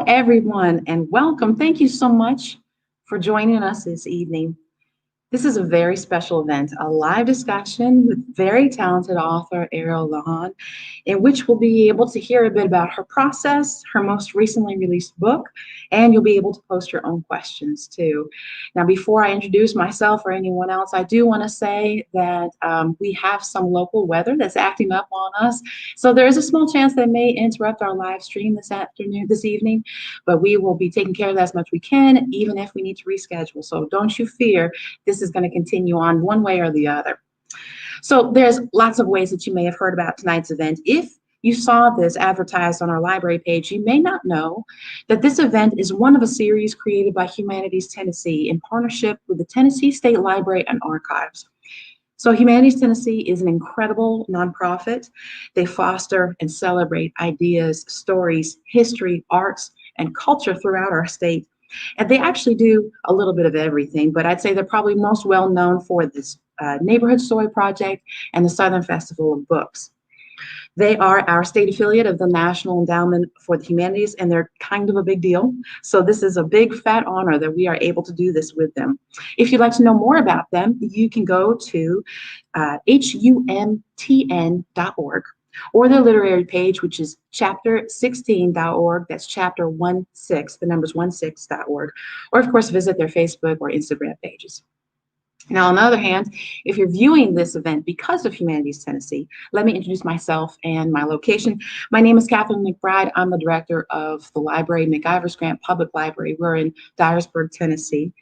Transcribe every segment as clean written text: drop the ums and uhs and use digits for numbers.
everyone, and welcome. Thank you so much for joining us this evening. This is a very special event, a live discussion with very talented author Ariel Lawhon, in which we'll be able to hear a bit about her process, her most recently released book, and you'll be able to post your own questions too. Now, before I introduce myself or anyone else, I do want to say that we have some local weather that's acting up on us. So there is a small chance that may interrupt our live stream this evening, but we will be taking care of that as much as we can, even if we need to reschedule. So don't you fear. This is going to continue on one way or the other. So there's lots of ways that you may have heard about tonight's event. If you saw this advertised on our library page, you may not know that this event is one of a series created by Humanities Tennessee in partnership with the Tennessee State Library and Archives. So Humanities Tennessee is an incredible nonprofit. They foster and celebrate ideas, stories, history, arts, and culture throughout our state. And they actually do a little bit of everything, but I'd say they're probably most well known for this Neighborhood Story Project and the Southern Festival of Books. They are our state affiliate of the National Endowment for the Humanities, and they're kind of a big deal. So this is a big fat honor that we are able to do this with them. If you'd like to know more about them, you can go to humtn.org. or their literary page, which is chapter16.org. That's chapter 16, the numbers 16.org. Or, of course, visit their Facebook or Instagram pages. Now, on the other hand, if you're viewing this event because of Humanities Tennessee, let me introduce myself and my location. My name is Kathryn McBride. I'm the director of the library, McIver's Grant Public Library. We're in Dyersburg, Tennessee.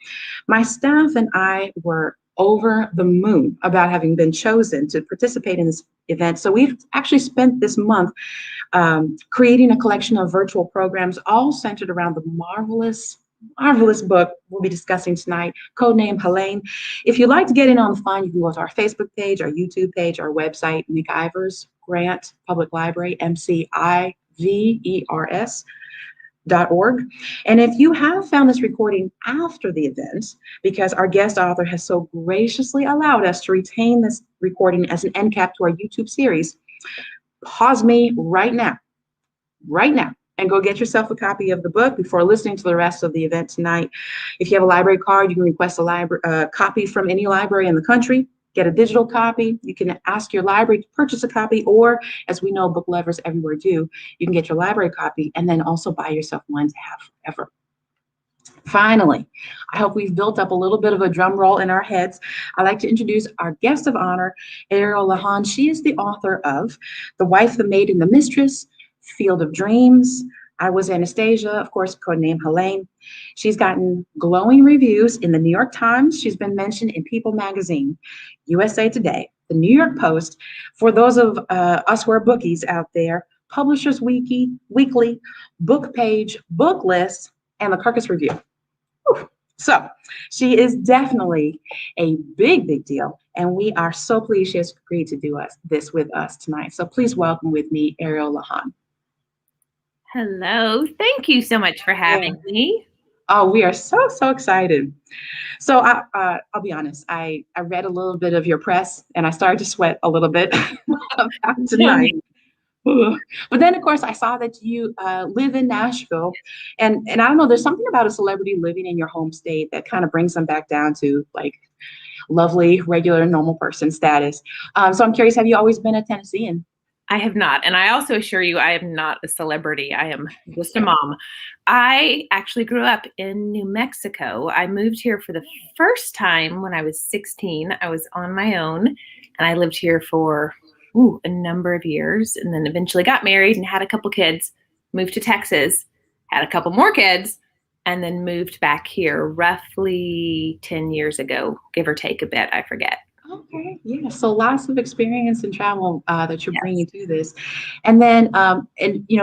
My staff and I were over the moon about having been chosen to participate in this event. So we've actually spent this month creating a collection of virtual programs, all centered around the marvelous book we'll be discussing tonight, Name Helene. If you'd like to get in on the fun, you can go to our Facebook page, our YouTube page, our website, McIver's Grant Public Library, McIvers.org. And if you have found this recording after the event, because our guest author has so graciously allowed us to retain this recording as an end cap to our YouTube series, pause me right now, and go get yourself a copy of the book before listening to the rest of the event tonight. If you have a library card, you can request a copy from any library in the country. Get a digital copy. You can ask your library to purchase a copy, or, as we know book lovers everywhere do, you can get your library copy and then also buy yourself one to have forever. Finally, I hope we've built up a little bit of a drum roll in our heads. I'd like to introduce our guest of honor, Ariel Lawhon. She is the author of The Wife, the Maid, and the Mistress, Field of Dreams, I Was Anastasia, of course, Codename Helene. She's gotten glowing reviews in the New York Times. She's been mentioned in People magazine, USA Today, the New York Post. For those of us who are bookies out there, Publishers Weekly, Book Page, Book List, and the Kirkus Review. Whew. So she is definitely a big deal, and we are so pleased she has agreed to do this with us tonight. So please welcome with me Ariel Lawhon. Hello. Thank you so much for having me. Oh, we are so excited. So I'll be honest, I read a little bit of your press and I started to sweat a little bit about tonight. But then, of course, I saw that you live in Nashville. And I don't know, there's something about a celebrity living in your home state that kind of brings them back down to like lovely, regular, normal person status. So I'm curious, have you always been a Tennessean? I have not. And I also assure you, I am not a celebrity. I am just a mom. I actually grew up in New Mexico. I moved here for the first time when I was 16. I was on my own, and I lived here for a number of years, and then eventually got married and had a couple kids, moved to Texas, had a couple more kids, and then moved back here roughly 10 years ago, give or take a bit. I forget. Okay, yeah, so lots of experience and travel that you're bringing to this. And then,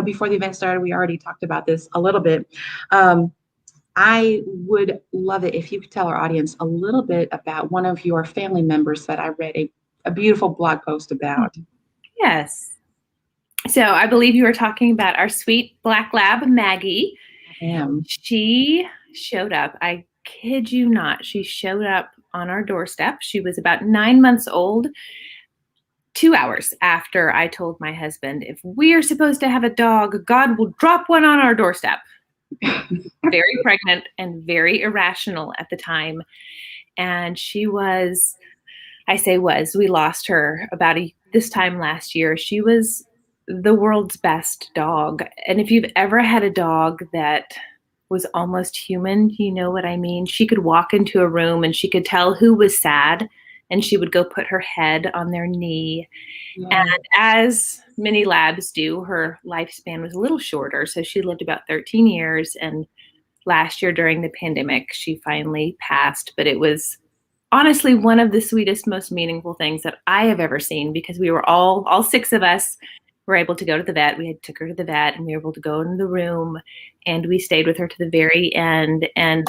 before the event started, we already talked about this a little bit. I would love it if you could tell our audience a little bit about one of your family members that I read a beautiful blog post about. Yes. So I believe you were talking about our sweet black lab, Maggie. I am. She showed up. I kid you not. She showed up on our doorstep. She was about 9 months old, 2 hours after I told my husband, if we are supposed to have a dog, God will drop one on our doorstep. very pregnant and very irrational at the time. And she was, we lost her about this time last year. She was the world's best dog. And if you've ever had a dog that was almost human, you know what I mean? She could walk into a room and she could tell who was sad, and she would go put her head on their knee. Yeah. And as many labs do, her lifespan was a little shorter. So she lived about 13 years. And last year during the pandemic, she finally passed. But it was honestly one of the sweetest, most meaningful things that I have ever seen, because we were all 6 of us were able to go to the vet. We had took her to the vet, and we were able to go in the room, and we stayed with her to the very end. And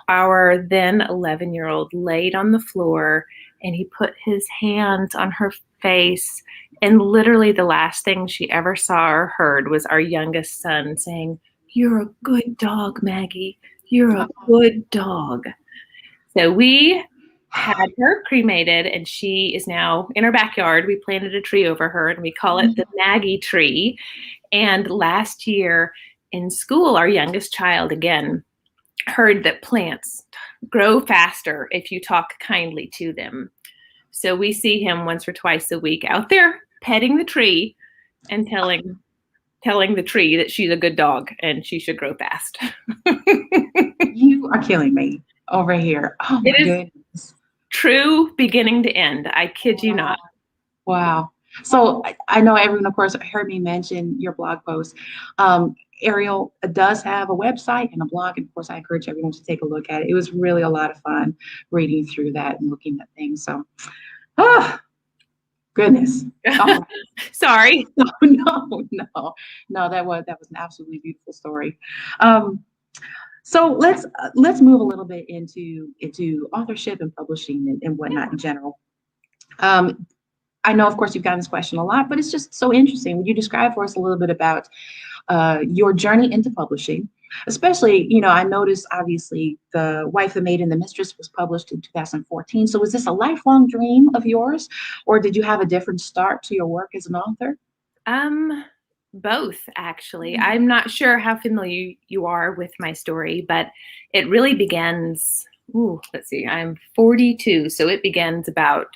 our then 11-year-old laid on the floor, and he put his hands on her face. And literally the last thing she ever saw or heard was our youngest son saying, "You're a good dog, Maggie. You're a good dog." So we had her cremated, and she is now in our backyard. We planted a tree over her, and we call it the Maggie tree. And last year in school, our youngest child again heard that plants grow faster if you talk kindly to them. So we see him once or twice a week out there petting the tree and telling the tree that she's a good dog and she should grow fast. You are killing me over here. Oh my goodness. True beginning to end. I kid you not. Wow. So I know everyone, of course, heard me mention your blog post. Ariel does have a website and a blog, and of course, I encourage everyone to take a look at it. It was really a lot of fun reading through that and looking at things. So, goodness. Oh. Sorry. No, that was an absolutely beautiful story. So let's move a little bit into authorship and publishing and whatnot in general. I know, of course, you've gotten this question a lot, but it's just so interesting. Would you describe for us a little bit about your journey into publishing? Especially, I noticed obviously The Wife, the Maid, and the Mistress was published in 2014. So was this a lifelong dream of yours, or did you have a different start to your work as an author? Both, actually. I'm not sure how familiar you are with my story, but it really begins, let's see, I'm 42. So it begins about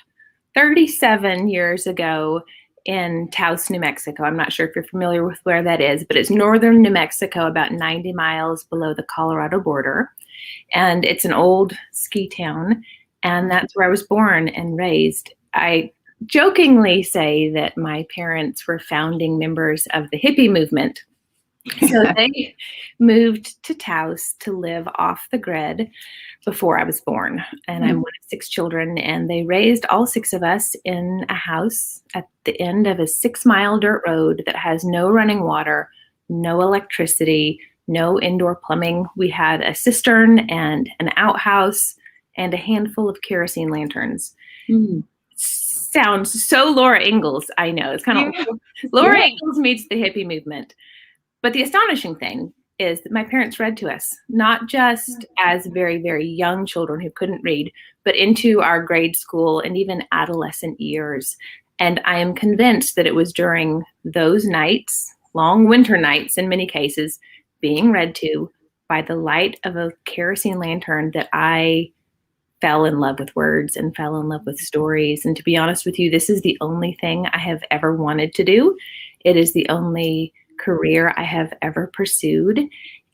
37 years ago in Taos, New Mexico. I'm not sure if you're familiar with where that is, but it's northern New Mexico, about 90 miles below the Colorado border. And it's an old ski town. And that's where I was born and raised. I jokingly say that my parents were founding members of the hippie movement. So they moved to Taos to live off the grid before I was born. And I'm one of 6 children, and they raised all 6 of us in a house at the end of a 6-mile dirt road that has no running water, no electricity, no indoor plumbing. We had a cistern and an outhouse and a handful of kerosene lanterns. Sounds so Laura Ingalls, I know. It's kind of Laura Ingalls meets the hippie movement. But the astonishing thing is that my parents read to us, not just as very, very young children who couldn't read, but into our grade school and even adolescent years. And I am convinced that it was during those nights, long winter nights in many cases, being read to by the light of a kerosene lantern, that I fell in love with words and fell in love with stories. And to be honest with you, this is the only thing I have ever wanted to do. It is the only career I have ever pursued.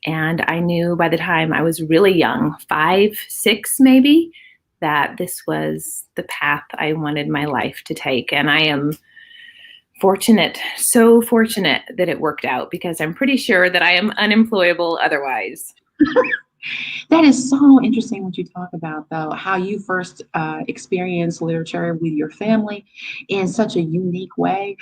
And I knew by the time I was really young, 5, 6 maybe, that this was the path I wanted my life to take. And I am fortunate, so fortunate that it worked out, because I'm pretty sure that I am unemployable otherwise. That is so interesting what you talk about, though, how you first experienced literature with your family in such a unique way.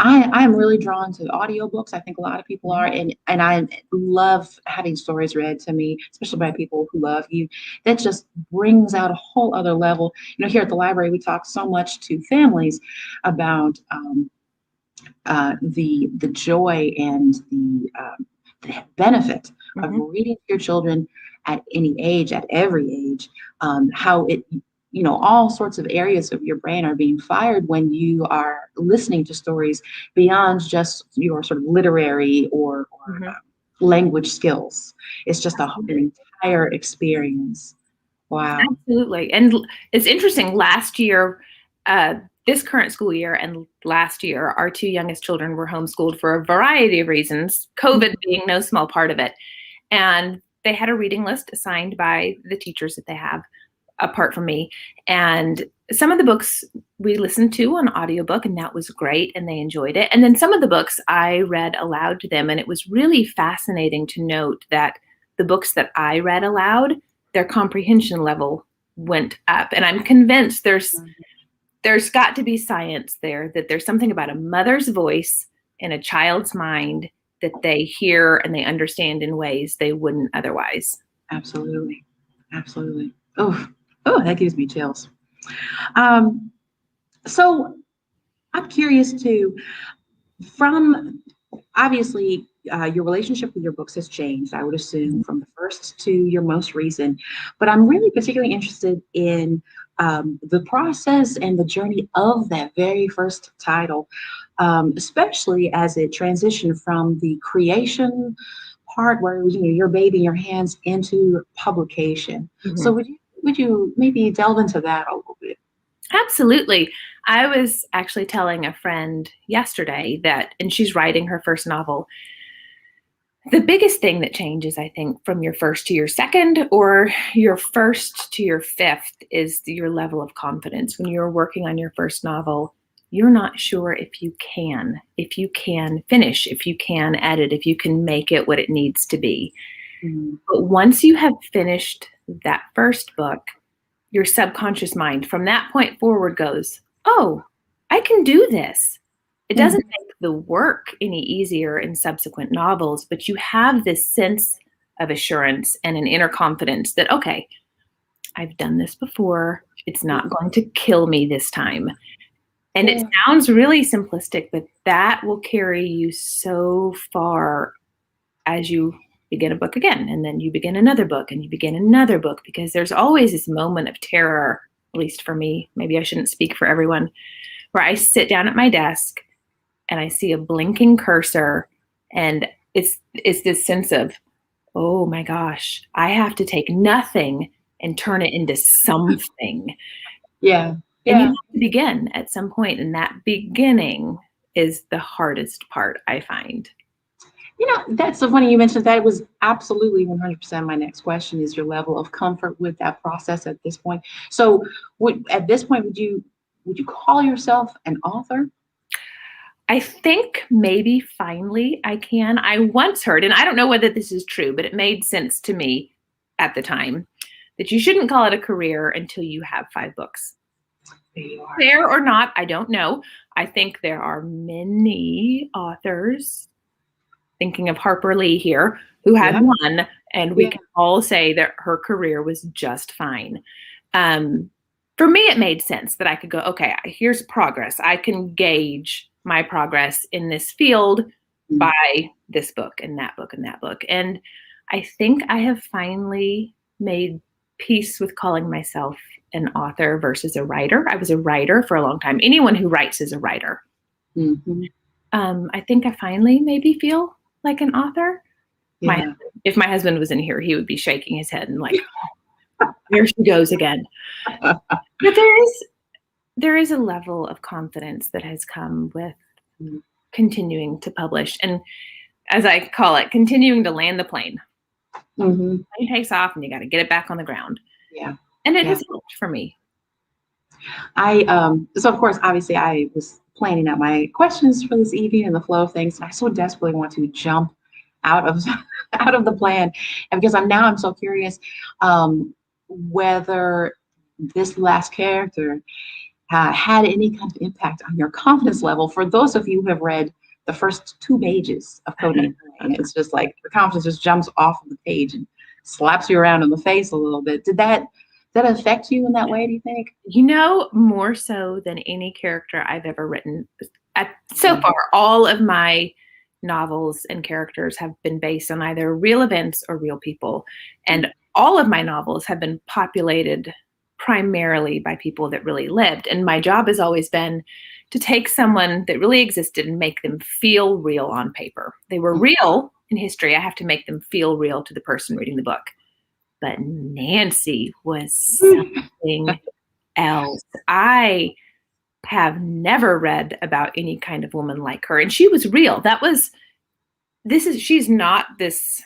I'm really drawn to audiobooks. I think a lot of people are, and I love having stories read to me, especially by people who love you. That just brings out a whole other level. Here at the library, we talk so much to families about the joy and the benefit of reading to your children at any age, at every age, how it, all sorts of areas of your brain are being fired when you are listening to stories beyond just your sort of literary or language skills. It's just an entire experience. Wow. Absolutely. And it's interesting, last year, this current school year and last year, our two youngest children were homeschooled for a variety of reasons, COVID being no small part of it. And they had a reading list assigned by the teachers that they have, apart from me. And some of the books we listened to on audiobook, and that was great, and they enjoyed it. And then some of the books I read aloud to them, and it was really fascinating to note that the books that I read aloud, their comprehension level went up. And I'm convinced there's got to be science there, that there's something about a mother's voice in a child's mind that they hear and they understand in ways they wouldn't otherwise. Absolutely. Absolutely. Oh, that gives me chills. So I'm curious too, from obviously your relationship with your books has changed, I would assume, from the first to your most recent, but I'm really particularly interested in the process and the journey of that very first title, especially as it transitioned from the creation part where it was, your baby in your hands into publication. So would you maybe delve into that a little bit? Absolutely. I was actually telling a friend yesterday and she's writing her first novel. The biggest thing that changes, I think, from your first to your second or your first to your fifth is your level of confidence. When you're working on your first novel, you're not sure if you can finish, if you can edit, if you can make it what it needs to be. But once you have finished that first book, your subconscious mind from that point forward goes, oh, I can do this. It doesn't make the work any easier in subsequent novels, but you have this sense of assurance and an inner confidence that, okay, I've done this before. It's not going to kill me this time. And it sounds really simplistic, but that will carry you so far as you begin a book again, and then you begin another book, and you begin another book, because there's always this moment of terror, at least for me, maybe I shouldn't speak for everyone, where I sit down at my desk and I see a blinking cursor, and it's this sense of, oh my gosh, I have to take nothing and turn it into something. Yeah. And you have to begin at some point, and that beginning is the hardest part, I find. That's so funny you mentioned that. It was absolutely 100% my next question, is your level of comfort with that process at this point. So at this point, would you call yourself an author? I think maybe finally I can. I once heard, and I don't know whether this is true, but it made sense to me at the time, that you shouldn't call it a career until you have 5 books. Fair or not, I don't know. I think there are many authors, thinking of Harper Lee here, who had one, and we can all say that her career was just fine. For me, it made sense that I could go, okay, here's progress. I can gauge my progress in this field by this book and that book and that book. And I think I have finally made peace with calling myself an author versus a writer. I was a writer for a long time. Anyone who writes is a writer. I think I finally maybe feel like an author. If my husband was in here, he would be shaking his head and like, here she goes again. But there is a level of confidence that has come with continuing to publish, and as I call it, continuing to land the plane. The plane takes off and you got to get it back on the ground. And it has helped for me. So of course, obviously I was planning out my questions for this evening and the flow of things. And I so desperately want to jump out of the plan. And because I'm so curious whether this last character had any kind of impact on your confidence level. For those of you who have read the first 2 pages of Codename Helene, it's just like the confidence just jumps off of the page and slaps you around in the face a little bit. Did that affect you in that way, do you think? More so than any character I've ever written. So far, all of my novels and characters have been based on either real events or real people. And all of my novels have been populated primarily by people that really lived. And my job has always been to take someone that really existed and make them feel real on paper. They were real in history. I have to make them feel real to the person reading the book. But Nancy was something else. I have never read about any kind of woman like her. And she was real. She's not this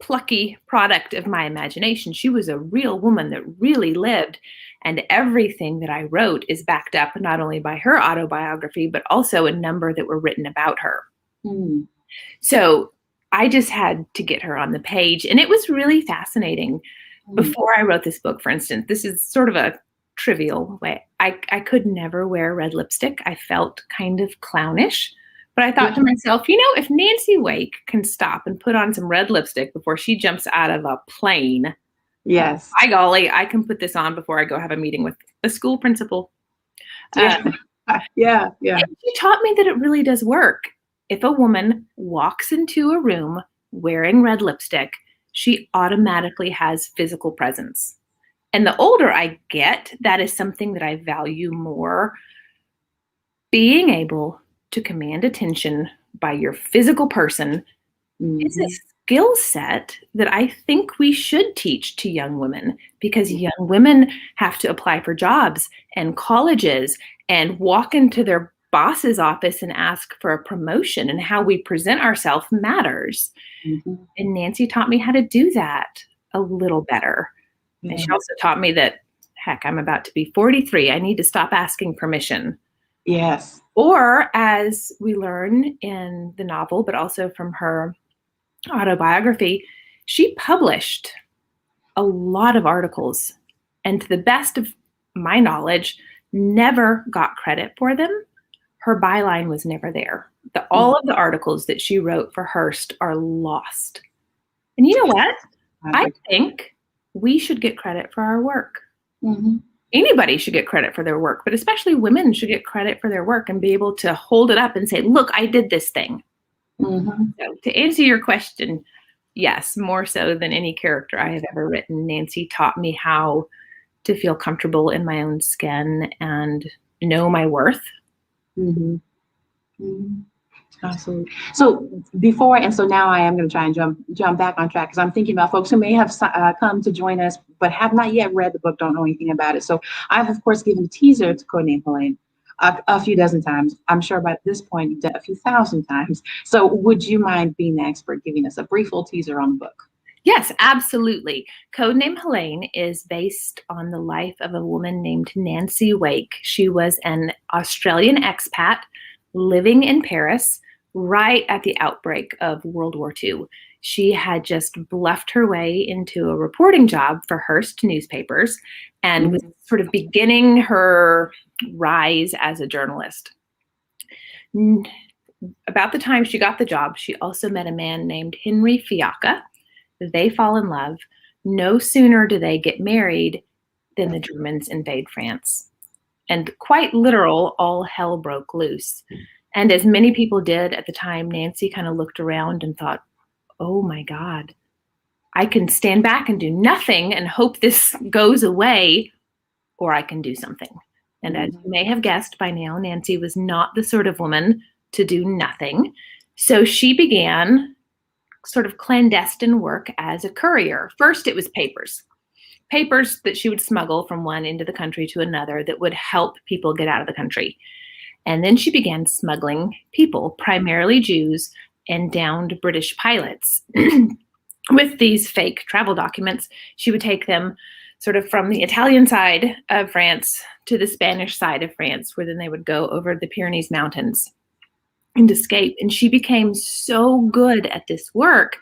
plucky product of my imagination. She was a real woman that really lived. And everything that I wrote is backed up not only by her autobiography, but also a number that were written about her. Mm. So I just had to get her on the page. And it was really fascinating. Before I wrote this book, for instance, this is sort of a trivial way. I could never wear red lipstick. I felt kind of clownish. But I thought to myself, if Nancy Wake can stop and put on some red lipstick before she jumps out of a plane, yes, by golly, I can put this on before I go have a meeting with a school principal. Yeah. And she taught me that it really does work. If a woman walks into a room wearing red lipstick, she automatically has physical presence. And the older I get, that is something that I value more. Being able to command attention by your physical person is a skill set that I think we should teach to young women, because young women have to apply for jobs and colleges and walk into their boss's office and ask for a promotion, and how we present ourselves matters. And Nancy taught me how to do that a little better. And she also taught me that, heck, I'm about to be 43. I need to stop asking permission. Yes. Or, as we learn in the novel, but also from her autobiography, she published a lot of articles, and to the best of my knowledge, never got credit for them. Her byline was never there. All of the articles that she wrote for Hearst are lost. And you know what? I think we should get credit for our work. Anybody should get credit for their work, but especially women should get credit for their work and be able to hold it up and say, look, I did this thing. So to answer your question, yes, more so than any character I have ever written, Nancy taught me how to feel comfortable in my own skin and know my worth. Absolutely. So now I am going to try and jump back on track, because I'm thinking about folks who may have come to join us but have not yet read the book, don't know anything about it. So I've of course given a teaser to Name Helene a few dozen times. I'm sure by this point you've done a few thousand times. So would you mind being the expert, giving us a brief little teaser on the book? Yes, absolutely. Codename Helene is based on the life of a woman named Nancy Wake. She was an Australian expat living in Paris right at the outbreak of World War II. She had just bluffed her way into a reporting job for Hearst newspapers and was sort of beginning her rise as a journalist. About the time she got the job, she also met a man named Henry Fiacca. They fall in love. No sooner do they get married than the Germans invade France. And quite literal, all hell broke loose. And as many people did at the time, Nancy kind of looked around and thought, oh my God, I can stand back and do nothing and hope this goes away, or I can do something. And as you may have guessed by now, Nancy was not the sort of woman to do nothing. So she began sort of clandestine work as a courier. First, it was papers that she would smuggle from one end of the country to another that would help people get out of the country. And then she began smuggling people, primarily Jews and downed British pilots. With these fake travel documents, she would take them sort of from the Italian side of France to the Spanish side of France, where then they would go over the Pyrenees Mountains and escape. And she became so good at this work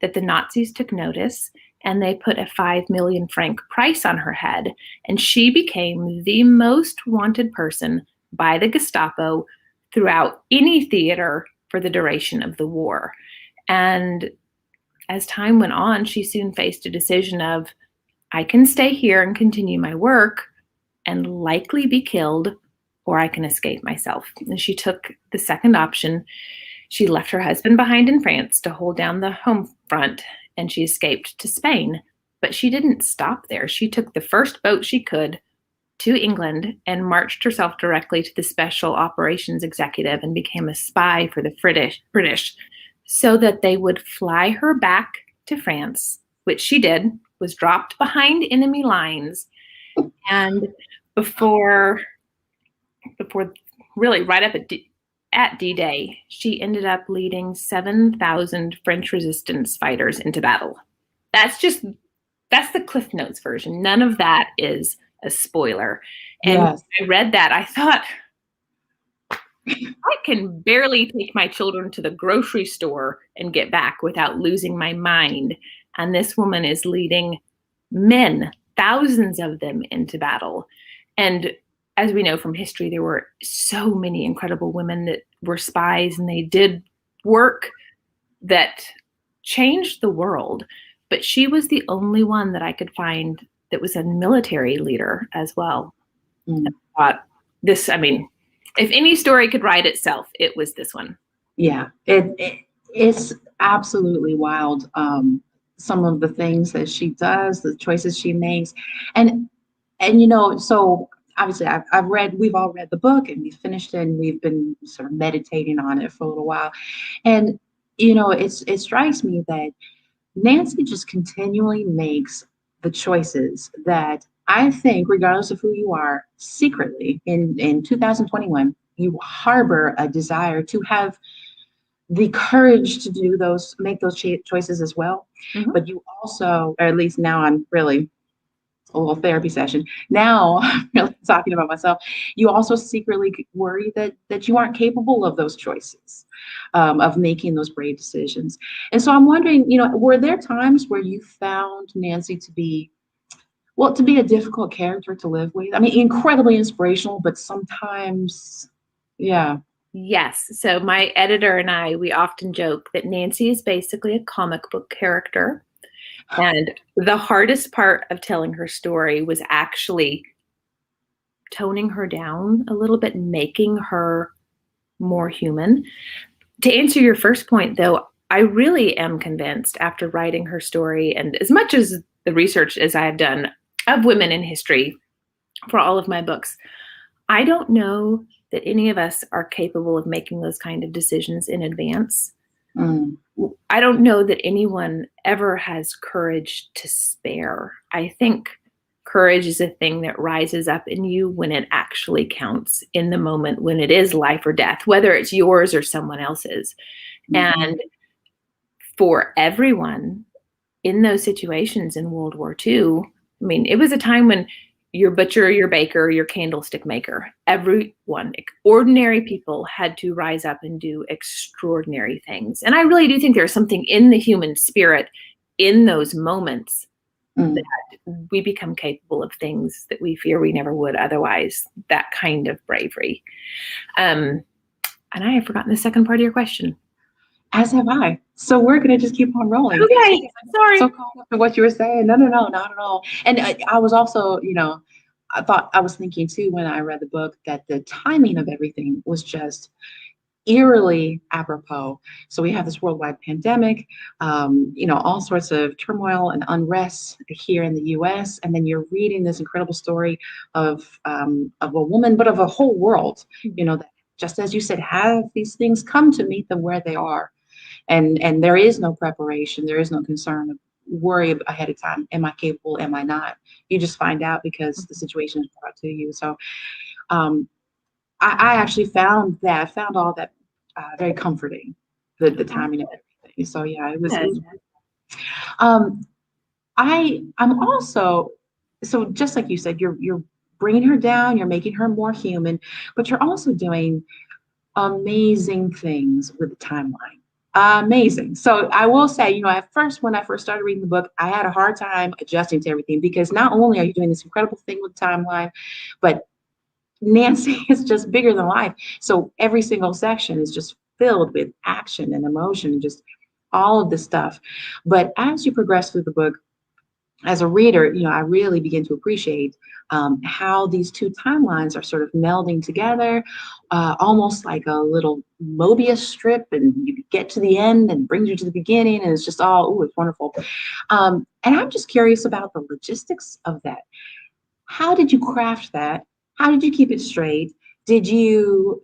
that the Nazis took notice, and they put a 5 million franc price on her head. And she became the most wanted person by the Gestapo throughout any theater for the duration of the war. And as time went on, she soon faced a decision of, I can stay here and continue my work and likely be killed, or I can escape myself. And she took the second option. She left her husband behind in France to hold down the home front, and she escaped to Spain. But she didn't stop there. She took the first boat she could to England and marched herself directly to the Special Operations Executive and became a spy for the British so that they would fly her back to France, which she did, was dropped behind enemy lines. And before really right up at D-Day, she ended up leading 7,000 French resistance fighters into battle. That's the Cliff Notes version. None of that is a spoiler. And Yes. when I read that, I thought, I can barely take my children to the grocery store and get back without losing my mind. And this woman is leading men, thousands of them, into battle. And as we know from history, there were so many incredible women that were spies, and they did work that changed the world. But she was the only one that I could find that was a military leader as well. Mm. I thought if any story could write itself, it was this one. Yeah, it's absolutely wild. Some of the things that she does, the choices she makes, and so obviously we've all read the book and we've finished it and we've been sort of meditating on it for a little while, and it strikes me that Nancy just continually makes the choices that I think, regardless of who you are, secretly in 2021, you harbor a desire to have the courage to make those choices as well. Mm-hmm. But you also, or at least now I'm really a little therapy session. Now I'm really talking about myself. You also secretly worry that you aren't capable of those choices, of making those brave decisions. And so I'm wondering, were there times where you found Nancy to be a difficult character to live with? I mean, incredibly inspirational, but sometimes, yeah. Yes. So my editor and I, we often joke that Nancy is basically a comic book character. And the hardest part of telling her story was actually toning her down a little bit, making her more human. To answer your first point, though, I really am convinced after writing her story, and as much as the research as I have done of women in history for all of my books, I don't know that any of us are capable of making those kind of decisions in advance. Mm. I don't know that anyone ever has courage to spare. I think courage is a thing that rises up in you when it actually counts, in the moment when it is life or death, whether it's yours or someone else's. Mm-hmm. And for everyone in those situations in World War II, I mean, it was a time when your butcher, your baker, your candlestick maker, everyone, ordinary people had to rise up and do extraordinary things. And I really do think there's something in the human spirit in those moments that we become capable of things that we fear we never would otherwise, that kind of bravery. And I have forgotten the second part of your question. As have I. So we're going to just keep on rolling. Okay, sorry. So caught up to what you were saying. No, not at all. And I was also, I was thinking too, when I read the book, that the timing of everything was just eerily apropos. So we have this worldwide pandemic, all sorts of turmoil and unrest here in the US. And then you're reading this incredible story of a woman, but of a whole world, that just as you said, have these things come to meet them where they are. And there is no preparation. There is no concern of worry ahead of time. Am I capable? Am I not? You just find out because the situation is brought to you. So I actually found all that very comforting, the timing of everything. So yeah, it was. I'm also, so just like you said, you're bringing her down, you're making her more human, but you're also doing amazing things with the timeline. Amazing. So I will say, at first, when I first started reading the book, I had a hard time adjusting to everything because not only are you doing this incredible thing with timeline, but Nancy is just bigger than life. So every single section is just filled with action and emotion, just all of this stuff. But as you progress through the book, as a reader, I really begin to appreciate how these two timelines are sort of melding together, almost like a little Mobius strip, and you get to the end and brings you to the beginning, and it's just it's wonderful. And I'm just curious about the logistics of that. How did you craft that? How did you keep it straight? Did you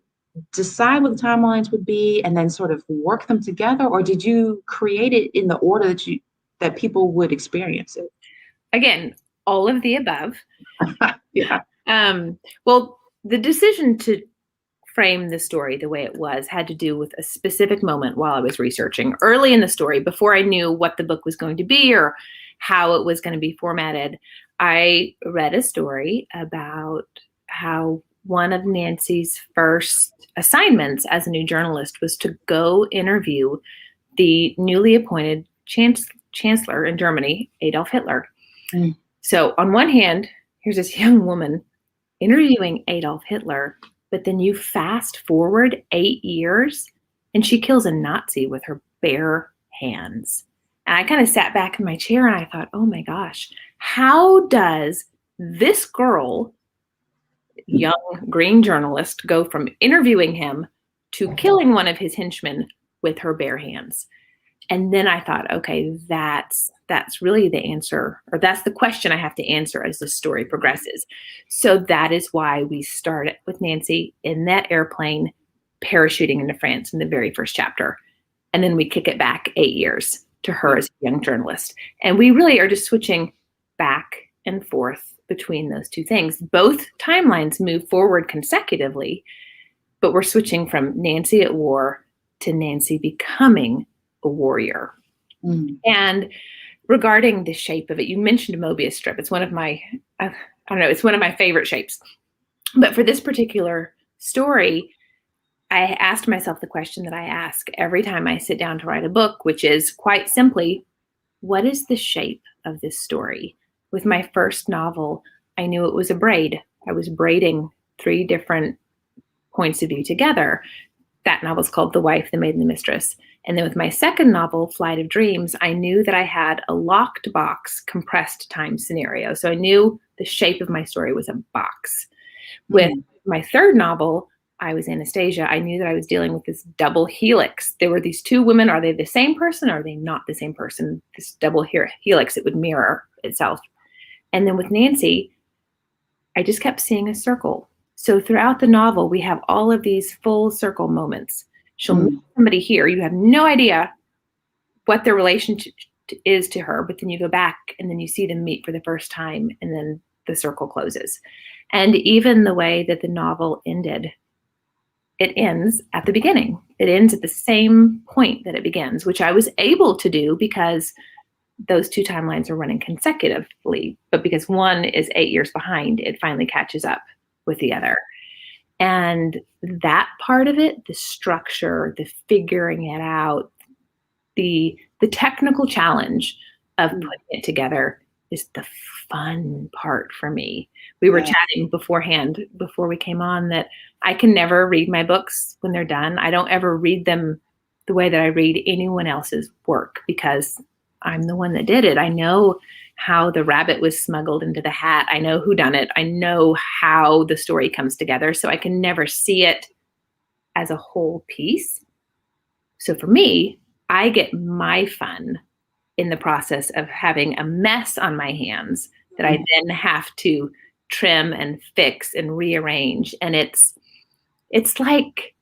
decide what the timelines would be and then sort of work them together, or did you create it in the order that people would experience it? Again, all of the above. Yeah. Well, the decision to frame the story the way it was had to do with a specific moment while I was researching early in the story, before I knew what the book was going to be or how it was going to be formatted. I read a story about how one of Nancy's first assignments as a new journalist was to go interview the newly appointed chancellor in Germany, Adolf Hitler. Mm. So on one hand, here's this young woman interviewing Adolf Hitler, but then you fast forward 8 years and she kills a Nazi with her bare hands. And I kind of sat back in my chair and I thought, oh my gosh, how does this girl, young green journalist, go from interviewing him to killing one of his henchmen with her bare hands? And then I thought, okay, that's really the answer, or that's the question I have to answer as the story progresses. So that is why we start with Nancy in that airplane parachuting into France in the very first chapter. And then we kick it back 8 years to her as a young journalist. And we really are just switching back and forth between those two things. Both timelines move forward consecutively, but we're switching from Nancy at war to Nancy becoming a warrior. Mm. And regarding the shape of it, you mentioned a Mobius strip. It's one of my, I don't know, it's one of my favorite shapes. But for this particular story, I asked myself the question that I ask every time I sit down to write a book, which is quite simply, what is the shape of this story? With my first novel, I knew it was a braid. I was braiding 3 different points of view together. That novel is called The Wife, the Maid, and the Mistress. And then with my second novel, Flight of Dreams, I knew that I had a locked box compressed time scenario. So I knew the shape of my story was a box. With my third novel, I was Anastasia. I knew that I was dealing with this double helix. There were these 2 women. Are they the same person? Or are they not the same person? This double helix, it would mirror itself. And then with Nancy, I just kept seeing a circle. So throughout the novel, we have all of these full circle moments. She'll meet somebody here. You have no idea what their relationship is to her, but then you go back and then you see them meet for the first time, and then the circle closes. And even the way that the novel ended, it ends at the beginning. It ends at the same point that it begins, which I was able to do because those 2 timelines are running consecutively. But because one is 8 years behind, it finally catches up with the other. And that part of it, the structure, the figuring it out, the technical challenge of putting it together is the fun part for me. We were chatting beforehand, before we came on, that I can never read my books when they're done. I don't ever read them the way that I read anyone else's work, because I'm the one that did it. I know how the rabbit was smuggled into the hat. I know who done it. I know how the story comes together. So I can never see it as a whole piece. So for me, I get my fun in the process of having a mess on my hands that I then have to trim and fix and rearrange. And it's like,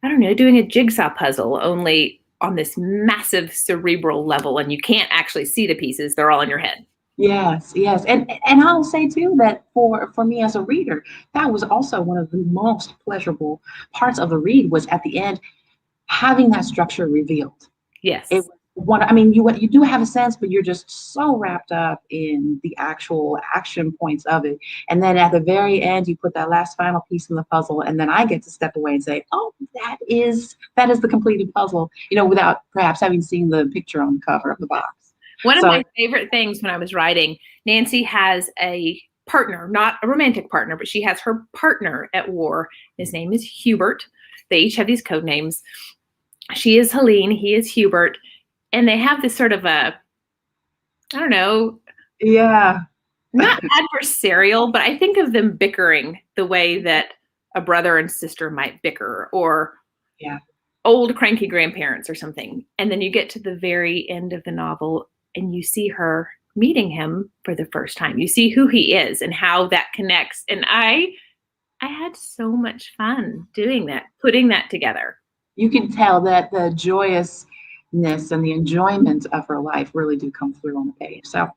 I don't know, doing a jigsaw puzzle, only on this massive cerebral level, and you can't actually see the pieces. They're all in your head. Yes, yes. And I'll say too that for me as a reader, that was also one of the most pleasurable parts of the read, was at the end having that structure revealed. Yes. It was one, I mean, you do have a sense, but you're just so wrapped up in the actual action points of it. And then at the very end, you put that last final piece in the puzzle, and then I get to step away and say, oh, that is the completed puzzle, without perhaps having seen the picture on the cover of the box. One of my favorite things when I was writing, Nancy has a partner, not a romantic partner, but she has her partner at war. His name is Hubert. They each have these code names. She is Helene, he is Hubert. And they have this sort of a, I don't know. Yeah. Not adversarial, but I think of them bickering the way that a brother and sister might bicker, or old cranky grandparents or something. And then you get to the very end of the novel and you see her meeting him for the first time. You see who he is and how that connects. And I I had so much fun doing that, putting that together. You can tell that the joyousness and the enjoyment of her life really do come through on the page. So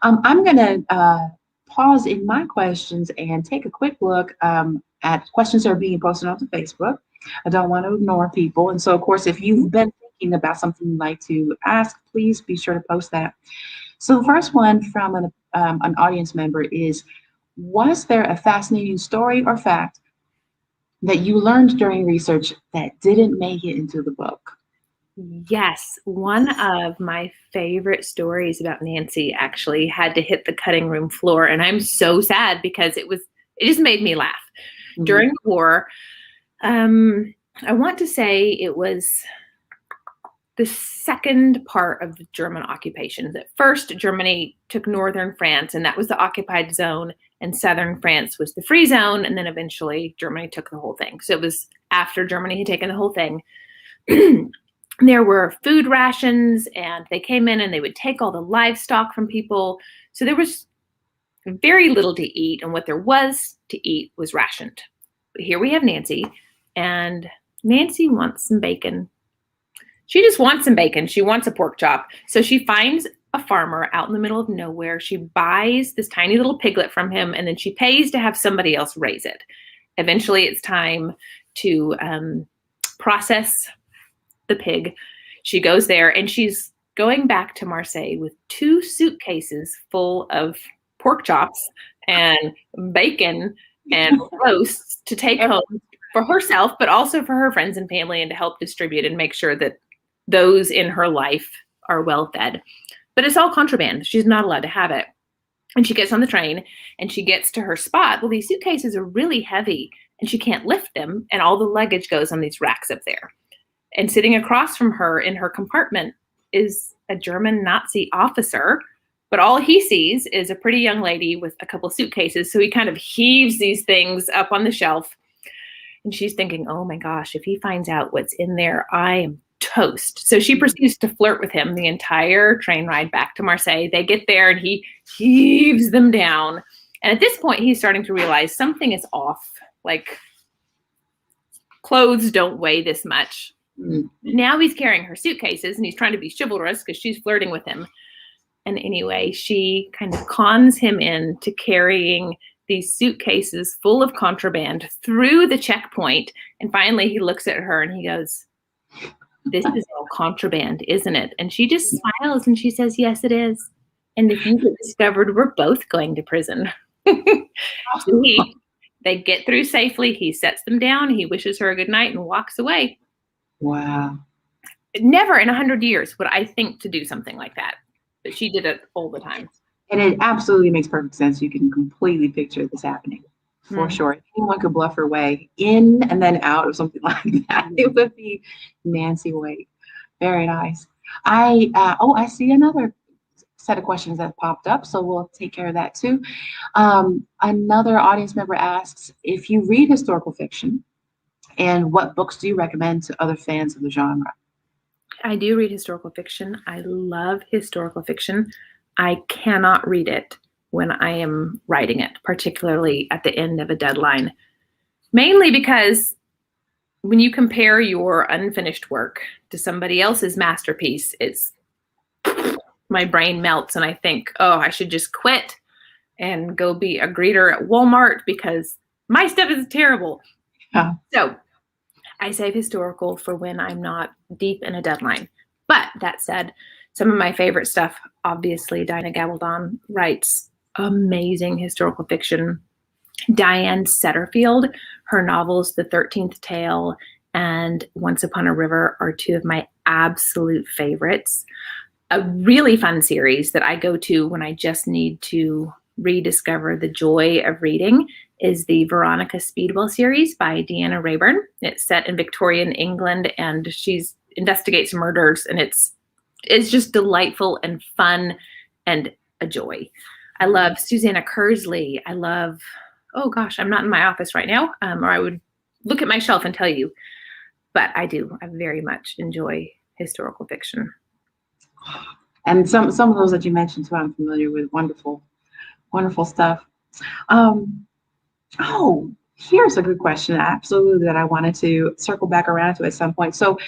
I'm going to pause in my questions and take a quick look at questions that are being posted onto Facebook. I don't want to ignore people. And so, of course, if you've been thinking about something you'd like to ask, please be sure to post that. So the first one from an audience member is, was there a fascinating story or fact that you learned during research that didn't make it into the book? Yes, one of my favorite stories about Nancy actually had to hit the cutting room floor, and I'm so sad because it just made me laugh. Mm-hmm. During the war, I want to say it was the second part of the German occupation. At first, Germany took northern France, and that was the occupied zone, and southern France was the free zone, and then eventually Germany took the whole thing. So it was after Germany had taken the whole thing. There were food rations, and they came in and they would take all the livestock from people. So there was very little to eat, and what there was to eat was rationed. But here we have Nancy, and Nancy wants some bacon. She just wants some bacon. She wants a pork chop. So she finds a farmer out in the middle of nowhere. She buys this tiny little piglet from him, and then she pays to have somebody else raise it. Eventually, it's time to process the pig. She goes there, and she's going back to Marseille with 2 suitcases full of pork chops and bacon and roasts to take home for herself, but also for her friends and family, and to help distribute and make sure that those in her life are well fed. But it's all contraband. She's not allowed to have it. And she gets on the train and she gets to her spot. Well, these suitcases are really heavy and she can't lift them, and all the luggage goes on these racks up there. And sitting across from her in her compartment is a German Nazi officer, but all he sees is a pretty young lady with a couple of suitcases. So he kind of heaves these things up on the shelf. And she's thinking, oh my gosh, if he finds out what's in there, I am toast. So she proceeds to flirt with him the entire train ride back to Marseille. They get there and he heaves them down. And at this point, he's starting to realize something is off. Like, clothes don't weigh this much. Now he's carrying her suitcases and he's trying to be chivalrous because she's flirting with him. And anyway, she kind of cons him into carrying these suitcases full of contraband through the checkpoint. And finally he looks at her and he goes, this is all contraband, isn't it? And she just smiles and she says, yes, it is. And if you get discovered, we're both going to prison. So they get through safely. He sets them down. He wishes her a good night and walks away. Wow. Never in 100 years would I think to do something like that. But she did it all the time. And it absolutely makes perfect sense. You can completely picture this happening for sure. If anyone could bluff her way in and then out or something like that, it would be Nancy Wade. Very nice. I see another set of questions that popped up, so we'll take care of that too. Another audience member asks if you read historical fiction, and what books do you recommend to other fans of the genre? I do read historical fiction. I love historical fiction. I cannot read it when I am writing it, particularly at the end of a deadline, mainly because when you compare your unfinished work to somebody else's masterpiece, my brain melts and I think, oh, I should just quit and go be a greeter at Walmart because my stuff is terrible. Yeah. So I save historical for when I'm not deep in a deadline. But that said, some of my favorite stuff, obviously, Dinah Gabaldon writes amazing historical fiction. Diane Setterfield, her novels, The 13th Tale and Once Upon a River, are 2 of my absolute favorites. A really fun series that I go to when I just need to rediscover the joy of reading is the Veronica Speedwell series by Deanna Rayburn. It's set in Victorian England and she investigates murders, and it's just delightful and fun and a joy. I love Susanna Kersley. I love, oh gosh, I'm not in my office right now, or I would look at my shelf and tell you, but I do. I very much enjoy historical fiction. And some of those that you mentioned too, I'm familiar with. Wonderful, wonderful stuff. Here's a good question, absolutely, that I wanted to circle back around to at some point. So,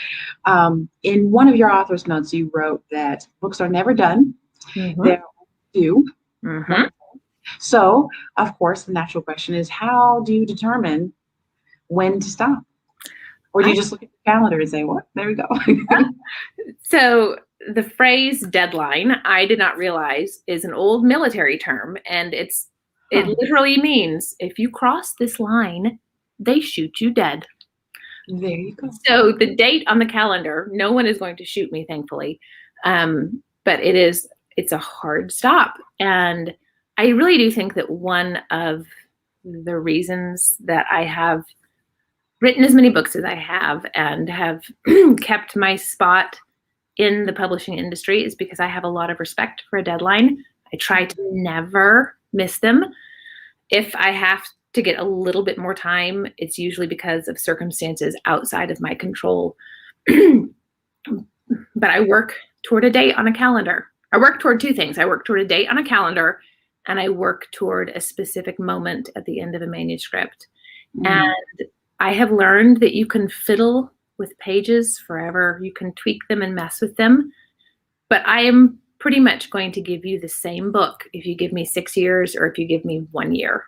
in one of your author's notes, you wrote that books are never done; Mm-hmm. they're due. Mm-hmm. So, of course, the natural question is, how do you determine when to stop? Or do you just look at the calendar and say, "What? There we go." So the phrase deadline, I did not realize, is an old military term, and it literally means if you cross this line, they shoot you dead. There you go. So the date on the calendar, no one is going to shoot me, thankfully. But it's a hard stop. And I really do think that one of the reasons that I have written as many books as I have and have kept my spot in the publishing industry is because I have a lot of respect for a deadline. I try to never miss them. If I have to get a little bit more time, it's usually because of circumstances outside of my control. But I work toward a date on a calendar. I work toward two things. I work toward a date on a calendar, and I work toward a specific moment at the end of a manuscript. And I have learned that you can fiddle with pages forever. You can tweak them and mess with them. But I am pretty much going to give you the same book if you give me 6 years or if you give me 1 year.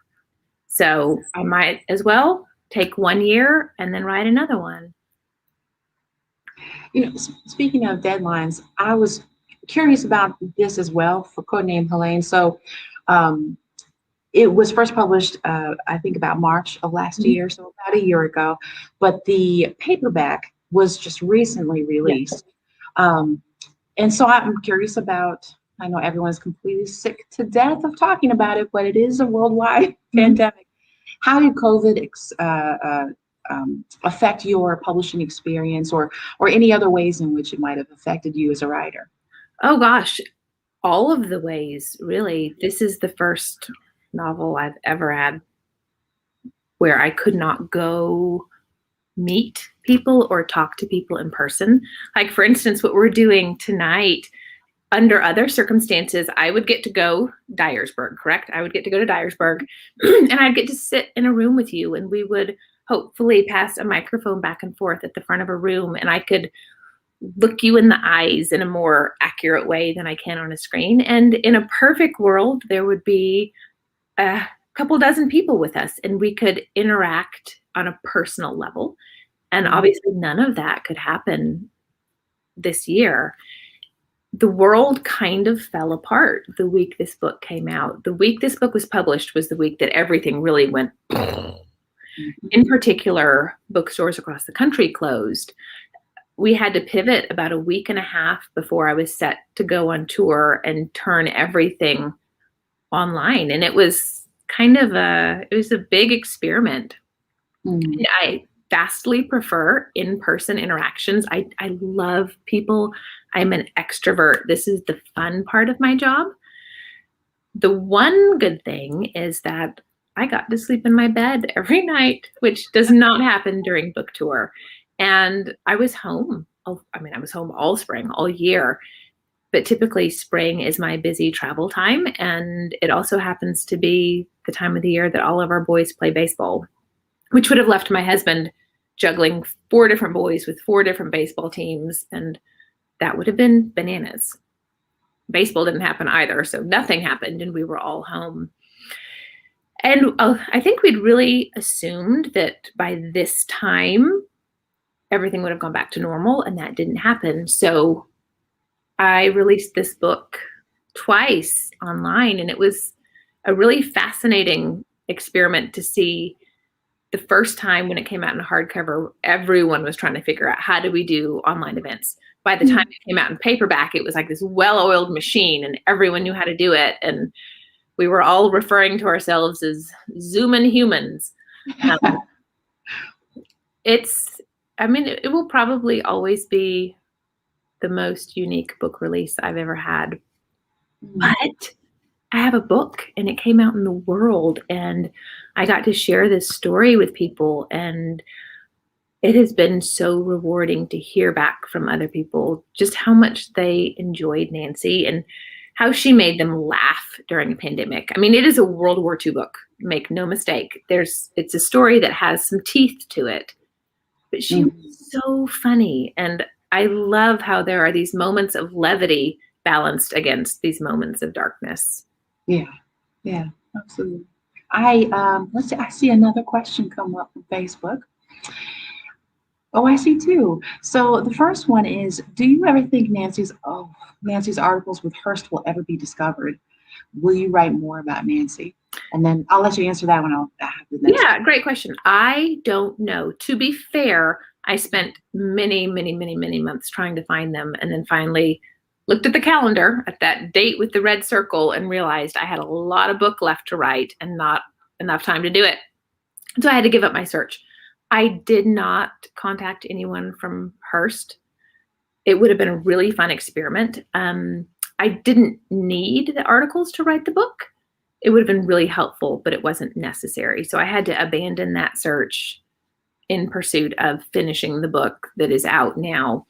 So I might as well take 1 year and then write another one. You know, speaking of deadlines, I was curious about this as well for Name Helene. So, it was first published, I think, about March of last year, so about a year ago. But the paperback was just recently released. And so I'm curious about, I know everyone's completely sick to death of talking about it, but it is a worldwide pandemic. How did COVID affect your publishing experience, or any other ways in which it might have affected you as a writer? Oh, gosh, all of the ways, really. This is the first novel I've ever had where I could not go meet people or talk to people in person. Like, for instance, what we're doing tonight, under other circumstances, I would get to go Dyersburg, correct? I would get to go to Dyersburg and I'd get to sit in a room with you, and we would hopefully pass a microphone back and forth at the front of a room, and I could look you in the eyes in a more accurate way than I can on a screen. And in a perfect world, there would be a couple dozen people with us, and we could interact on a personal level. And obviously none of that could happen this year. The world kind of fell apart the week this book came out. The week this book was published was the week that everything really went. In particular, bookstores across the country closed. We had to pivot about a week and a half before I was set to go on tour and turn everything online. And it was it was a big experiment. I vastly prefer in-person interactions. I love people. I'm an extrovert. This is the fun part of my job. The one good thing is that I got to sleep in my bed every night, which does not happen during book tour. And I was home. I was home all spring, all year. But typically spring is my busy travel time. And it also happens to be the time of the year that all of our boys play baseball, which would have left my husband juggling 4 different boys with 4 different baseball teams. And that would have been bananas. Baseball didn't happen either. So nothing happened, and we were all home. And I think we'd really assumed that by this time, everything would have gone back to normal, and that didn't happen. So I released this book twice online, and it was a really fascinating experiment to see. The first time when it came out in hardcover, everyone was trying to figure out, how do we do online events? By the time it came out in paperback, it was like this well-oiled machine, and everyone knew how to do it. And we were all referring to ourselves as Zoomin' humans. It will probably always be the most unique book release I've ever had. But I have a book, and it came out in the world, and I got to share this story with people, and it has been so rewarding to hear back from other people just how much they enjoyed Nancy and how she made them laugh during a pandemic. I mean, it is a World War II book. Make no mistake. It's a story that has some teeth to it, but she was so funny. And I love how there are these moments of levity balanced against these moments of darkness. Yeah, yeah, absolutely. Let's see, I see another question come up from Facebook. Oh, I see two. So the first one is, do you ever think Nancy's articles with Hearst will ever be discovered? Will you write more about Nancy? And then I'll let you answer that one. I'll have the next. Yeah, great question. I don't know. To be fair, I spent many, many, many, many months trying to find them, and then finally looked at the calendar at that date with the red circle and realized I had a lot of book left to write and not enough time to do it. So I had to give up my search. I did not contact anyone from Hearst. It would have been a really fun experiment. I didn't need the articles to write the book. It would have been really helpful, but it wasn't necessary. So I had to abandon that search in pursuit of finishing the book that is out now.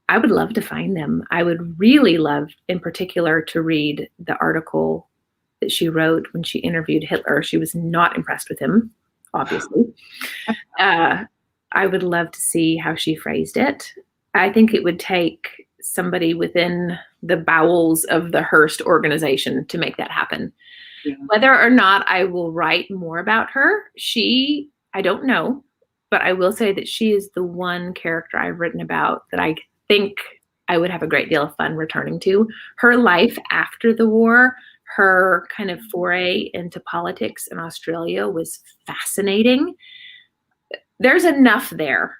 I would love to find them. I would really love, in particular, to read the article that she wrote when she interviewed Hitler. She was not impressed with him, obviously. I would love to see how she phrased it. I think it would take somebody within the bowels of the Hearst organization to make that happen. Yeah. Whether or not I will write more about her, I don't know, but I will say that she is the one character I've written about that I think I would have a great deal of fun returning to. Her life after the war, her kind of foray into politics in Australia was fascinating. There's enough there.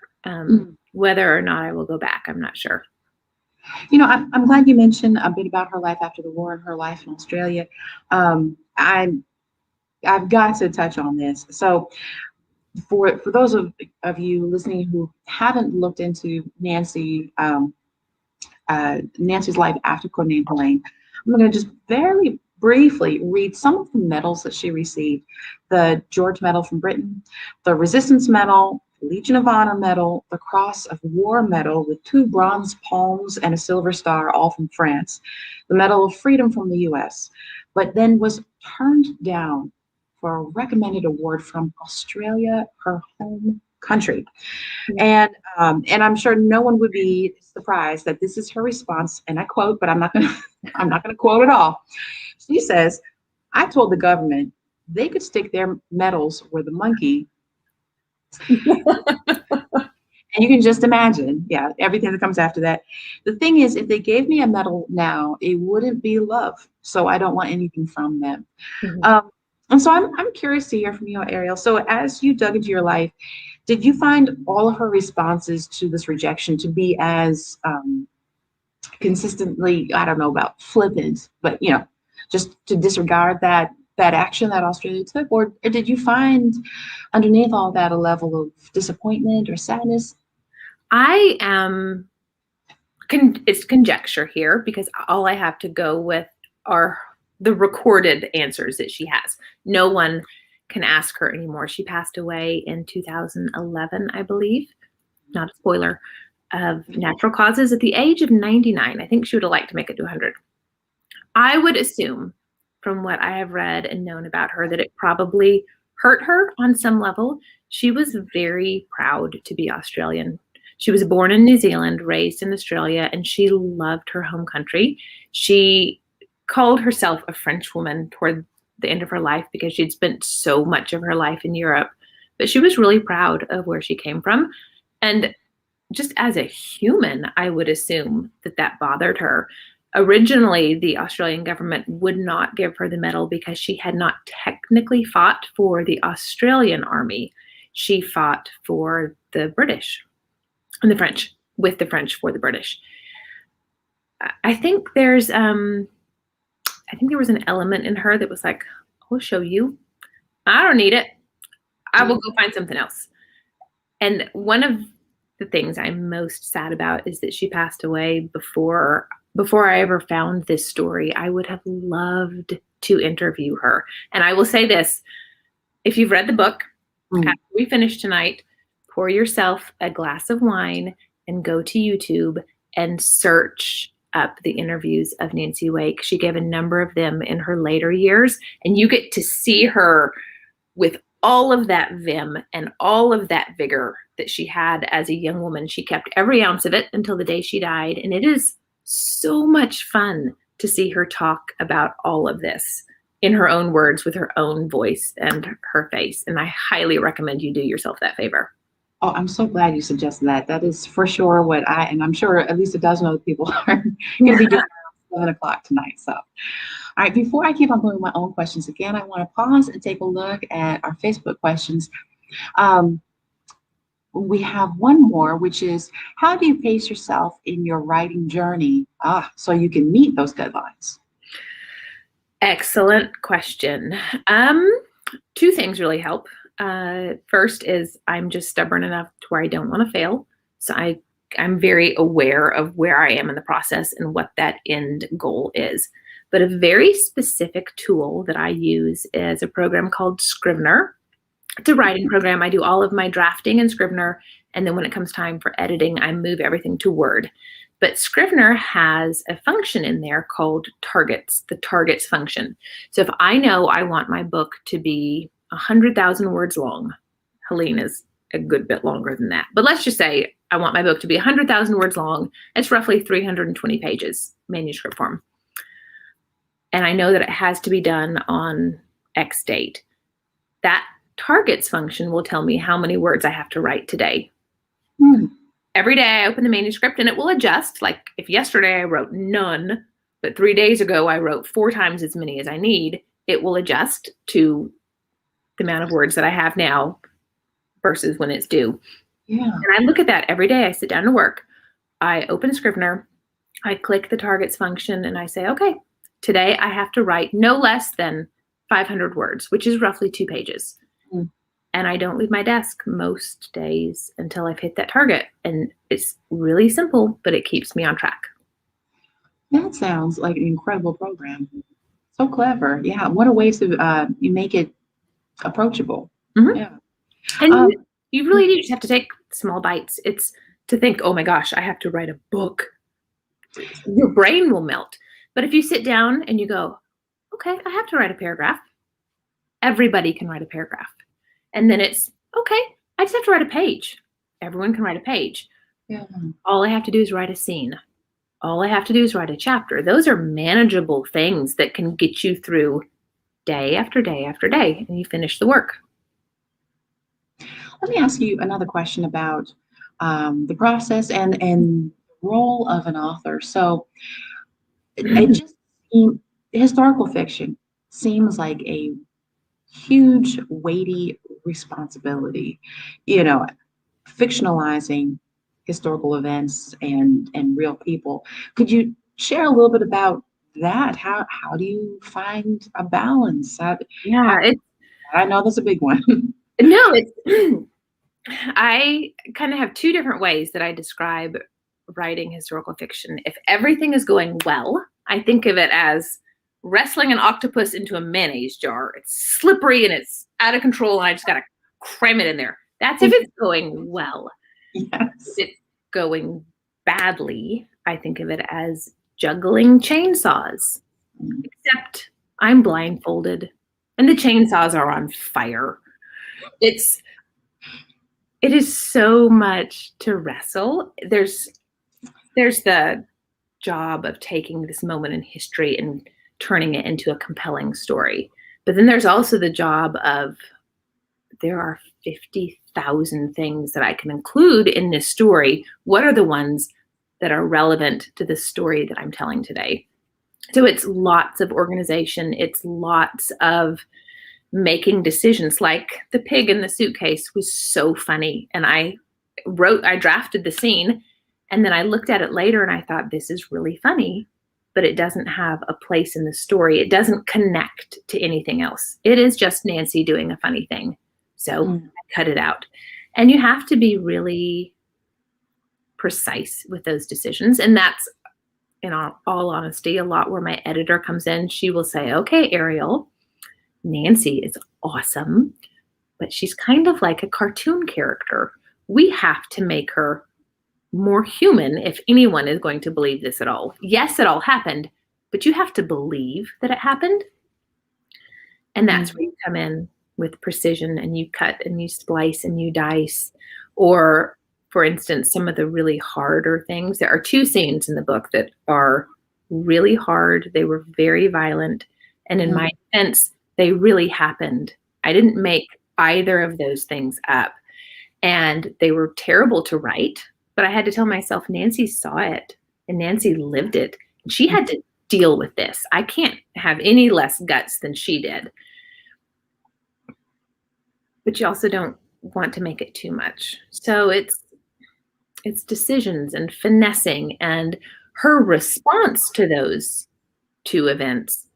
Whether or not I will go back, I'm not sure. You know, I'm glad you mentioned a bit about her life after the war and her life in Australia. I've got to touch on this. So for those of you listening who haven't looked into Nancy's life after Name Helene, I'm going to just very briefly read some of the medals that she received. The George Medal from Britain, the Resistance Medal, Legion of Honor Medal, the Cross of War Medal with 2 bronze palms and a silver star, all from France, the Medal of Freedom from the US, but then was turned down for a recommended award from Australia, her home country. And I'm sure no one would be surprised that this is her response, and I quote, but I'm not gonna quote it all. She says, "I told the government they could stick their medals where the monkey." And you can just imagine, everything that comes after that. The thing is, if they gave me a medal now, it wouldn't be love. So I don't want anything from them. And so I'm curious to hear from you, Ariel. So as you dug into your life, did you find all of her responses to this rejection to be as consistently, I don't know about flippant, but just to disregard that action that Australia took, or did you find underneath all that a level of disappointment or sadness? I am, it's conjecture here because all I have to go with are the recorded answers that she has. No one can ask her anymore. She passed away in 2011, I believe. Not a spoiler, of natural causes at the age of 99. I think she would have liked to make it to 100. I would assume, from what I have read and known about her, that it probably hurt her on some level. She was very proud to be Australian. She was born in New Zealand, raised in Australia, and she loved her home country. She called herself a French woman toward the end of her life because she'd spent so much of her life in Europe. But she was really proud of where she came from. And just as a human, I would assume that bothered her. Originally, the Australian government would not give her the medal because she had not technically fought for the Australian army. She fought for the British and the French, with the French for the British. I think there was an element in her that was like, I'll show you. I don't need it. I will go find something else. And one of the things I'm most sad about is that she passed away before I ever found this story. I would have loved to interview her. And I will say this, if you've read the book, after we finish tonight, pour yourself a glass of wine and go to YouTube and search up the interviews of Nancy Wake. She gave a number of them in her later years, and you get to see her with all of that vim and all of that vigor that she had as a young woman. She kept every ounce of it until the day she died. And it is so much fun to see her talk about all of this in her own words, with her own voice and her face. And I highly recommend you do yourself that favor. Oh, I'm so glad you suggested that. That is for sure what and I'm sure at least a dozen other people are going to be doing around 7 o'clock tonight. So, all right, before I keep on going with my own questions again, I want to pause and take a look at our Facebook questions. We have one more, which is, how do you pace yourself in your writing journey so you can meet those deadlines? Excellent question. Two things really help. First is I'm just stubborn enough to where I don't want to fail. So I'm very aware of where I am in the process and what that end goal is. But a very specific tool that I use is a program called Scrivener. It's a writing program. I do all of my drafting in Scrivener. And then when it comes time for editing, I move everything to Word. But Scrivener has a function in there called targets, the targets function. So if I know I want my book to be 100,000 words long, Helene is a good bit longer than that. But let's just say I want my book to be 100,000 words long. It's roughly 320 pages, manuscript form. And I know that it has to be done on X date. That targets function will tell me how many words I have to write today. Every day I open the manuscript and it will adjust. Like if yesterday I wrote none, but 3 days ago I wrote 4 times as many as I need, it will adjust to the amount of words that I have now versus when it's due. Yeah. And I look at that every day. I sit down to work. I open Scrivener. I click the targets function and I say, okay, today I have to write no less than 500 words, which is roughly 2 pages. And I don't leave my desk most days until I've hit that target. And it's really simple, but it keeps me on track. That sounds like an incredible program. So clever. Yeah. What a way to you make it approachable. Mm-hmm. Yeah. And you really do just have to take small bites. It's to think, oh my gosh, I have to write a book. Your brain will melt. But if you sit down and you go, okay, I have to write a paragraph. Everybody can write a paragraph. And then it's, okay, I just have to write a page. Everyone can write a page. Yeah. All I have to do is write a scene. All I have to do is write a chapter. Those are manageable things that can get you through day after day after day, and you finish the work. Let me ask you another question about the process and role of an author. So it just historical fiction seems like a huge, weighty responsibility, fictionalizing historical events and real people. Could you share a little bit about that? How do you find a balance? I know that's a big one. No, I kind of have 2 different ways that I describe writing historical fiction. If everything is going well, I think of it as wrestling an octopus into a mayonnaise jar. It's slippery and it's out of control, and I just got to cram it in there. That's if it's going well. Yes. If it's going badly, I think of it as juggling chainsaws. Except I'm blindfolded and the chainsaws are on fire. It is so much to wrestle. There's the job of taking this moment in history and turning it into a compelling story. But then there's also the job of, there are 50,000 things that I can include in this story. What are the ones that are relevant to the story that I'm telling today? So it's lots of organization. It's lots of making decisions. Like the pig in the suitcase was so funny. And I drafted the scene, and then I looked at it later and I thought, this is really funny, but it doesn't have a place in the story. It doesn't connect to anything else. It is just Nancy doing a funny thing. So I cut it out. And you have to be really precise with those decisions. And that's, in all honesty, a lot where my editor comes in. She will say, okay, Ariel, Nancy is awesome, but she's kind of like a cartoon character. We have to make her more human if anyone is going to believe this at all. Yes, it all happened, but you have to believe that it happened. And that's where you come in with precision, and you cut and you splice and you dice. Or, for instance, some of the really harder things. There are 2 scenes in the book that are really hard. They were very violent. And in my defense, they really happened. I didn't make either of those things up. And they were terrible to write. But I had to tell myself, Nancy saw it and Nancy lived it. And she had to deal with this. I can't have any less guts than she did. But you also don't want to make it too much. So it's decisions and finessing, and her response to those 2 events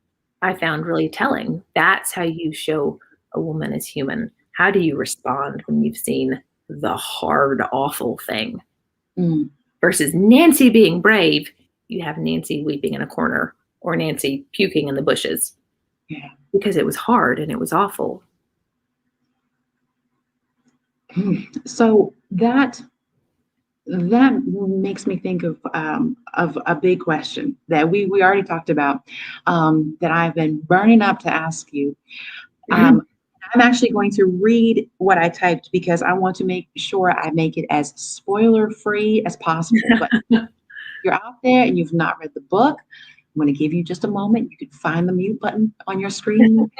I found really telling. That's how you show a woman is human. How do you respond when you've seen the hard, awful thing? Versus Nancy being brave, you have Nancy weeping in a corner or Nancy puking in the bushes. Yeah. Because it was hard and it was awful. So that makes me think of a big question that we already talked about, that I've been burning up to ask you. I'm actually going to read what I typed because I want to make sure I make it as spoiler free as possible. But if you're out there and you've not read the book, I'm going to give you just a moment. You can find the mute button on your screen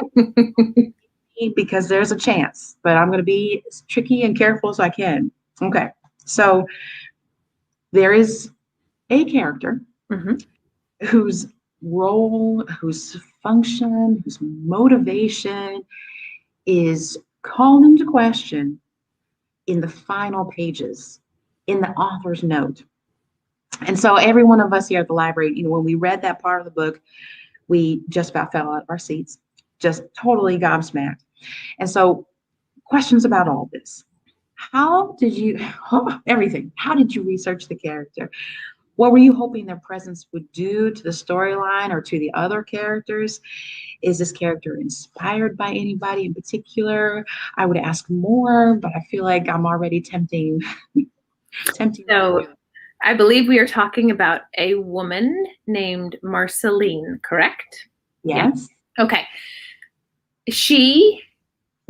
because there's a chance, but I'm going to be as tricky and careful as I can. Okay. So there is a character whose role, whose function, whose motivation is called into question in the final pages, in the author's note. And so every one of us here at the library, when we read that part of the book, we just about fell out of our seats, just totally gobsmacked. And so questions about all this. How did you research the character? What were you hoping their presence would do to the storyline or to the other characters? Is this character inspired by anybody in particular? I would ask more, but I feel like I'm already tempting. So I believe we are talking about a woman named Marceline, correct? Yes. Yeah. Okay.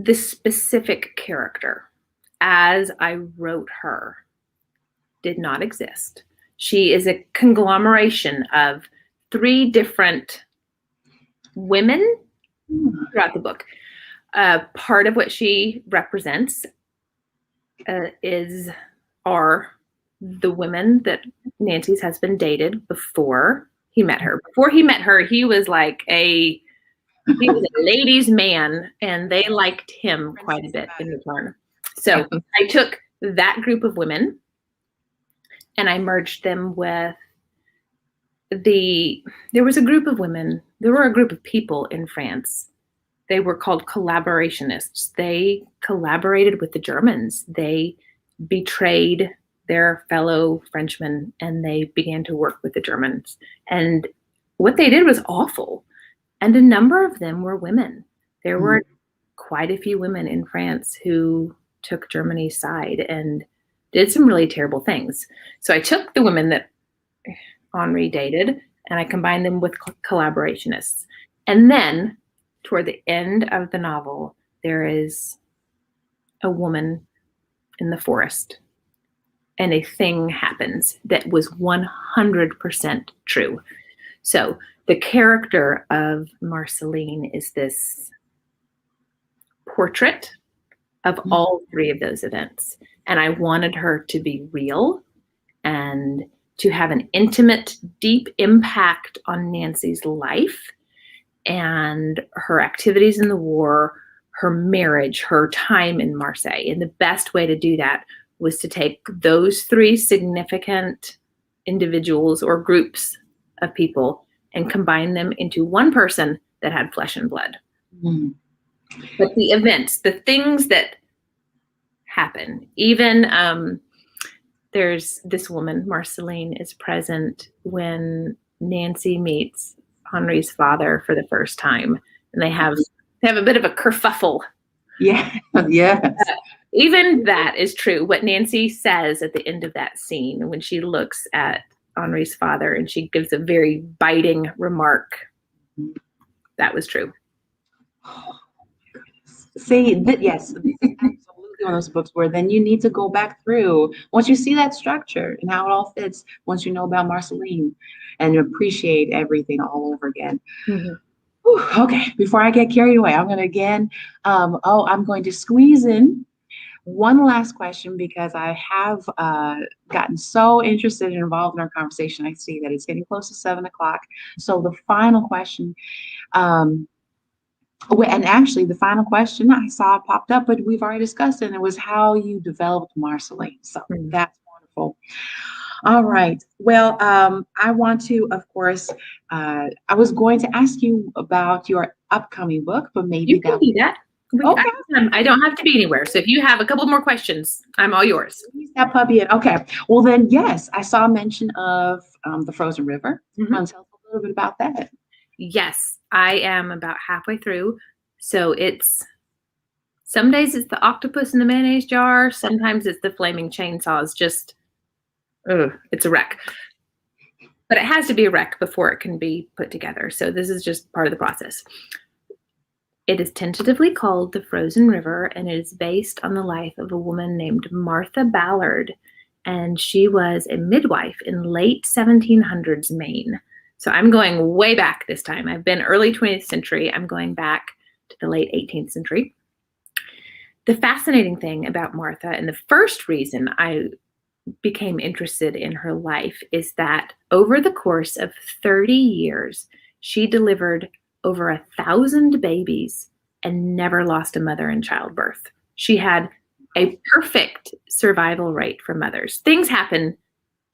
The specific character, as I wrote her, did not exist. She is a conglomeration of 3 different women throughout the book. Part of what she represents are the women that Nancy's husband dated before he met her. Before he met her, he was a ladies' man, and they liked him quite a bit in return. So I took that group of women and I merged them with there was a group of women, there were a group of people in France. They were called collaborationists. They collaborated with the Germans. They betrayed their fellow Frenchmen and they began to work with the Germans. And what they did was awful. And a number of them were women. There were quite a few women in France who took Germany's side and did some really terrible things. So I took the women that Henri dated and I combined them with collaborationists. And then toward the end of the novel, there is a woman in the forest and a thing happens that was 100% true. So the character of Marceline is this portrait of all 3 of those events. And I wanted her to be real and to have an intimate, deep impact on Nancy's life and her activities in the war, her marriage, her time in Marseille. And the best way to do that was to take those 3 significant individuals or groups of people and combine them into one person that had flesh and blood. But the events, the things that happen, even there's this woman, Marceline, is present when Nancy meets Henri's father for the first time, and they have a bit of a kerfuffle. Yeah. Yes. Even that is true. What Nancy says at the end of that scene when she looks at Henri's father and she gives a very biting remark, that was true. See, yes, this is absolutely one of those books where then you need to go back through once you see that structure and how it all fits. Once you know about Marceline, and appreciate everything all over again. Mm-hmm. Whew, okay, before I get carried away, I'm going to again. I'm going to squeeze in one last question because I have gotten so interested and involved in our conversation. I see that it's getting close to 7 o'clock. So the final question. And actually, the final question I saw popped up, but we've already discussed it, and it was how you developed Marceline. So that's wonderful. All right. Well, I want to, of course, I was going to ask you about your upcoming book, but maybe you can do that. Okay. I don't have to be anywhere. So if you have a couple more questions, I'm all yours. That puppy in. Okay. Well, then, yes, I saw a mention of the Frozen River. Mm-hmm. Tell us a little bit about that. Yes, I am about halfway through. So some days it's the octopus in the mayonnaise jar. Sometimes it's the flaming chainsaws. Just, it's a wreck. But it has to be a wreck before it can be put together. So this is just part of the process. It is tentatively called The Frozen River, and it is based on the life of a woman named Martha Ballard. And she was a midwife in late 1700s Maine. So I'm going way back this time. I've been early 20th century. I'm going back to the late 18th century. The fascinating thing about Martha, and the first reason I became interested in her life, is that over the course of 30 years, she delivered over 1,000 babies and never lost a mother in childbirth. She had a perfect survival rate for mothers. Things happen.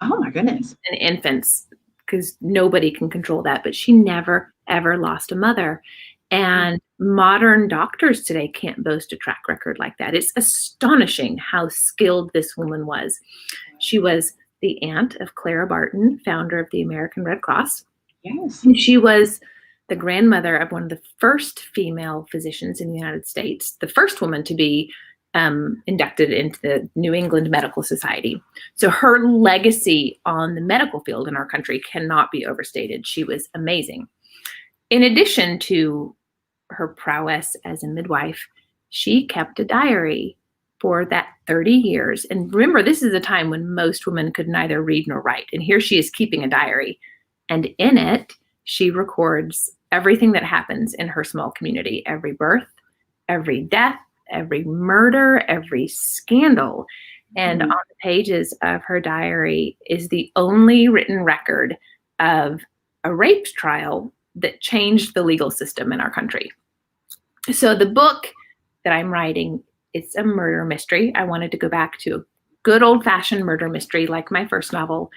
Oh my goodness. In infants, because nobody can control that, but she never, ever lost a mother. And modern doctors today can't boast a track record like that. It's astonishing how skilled this woman was. She was the aunt of Clara Barton, founder of the American Red Cross. Yes. And she was the grandmother of one of the first female physicians in the United States, the first woman to be inducted into the New England Medical Society. So her legacy on the medical field in our country cannot be overstated. She was amazing. In addition to her prowess as a midwife, she kept a diary for that 30 years. And remember, this is a time when most women could neither read nor write. And here she is keeping a diary. And in it, she records everything that happens in her small community, every birth, every death, every murder, every scandal. And on the pages of her diary is the only written record of a rape trial that changed the legal system in our country. So the book that I'm writing, it's a murder mystery. I wanted to go back to a good old-fashioned murder mystery like my first novel,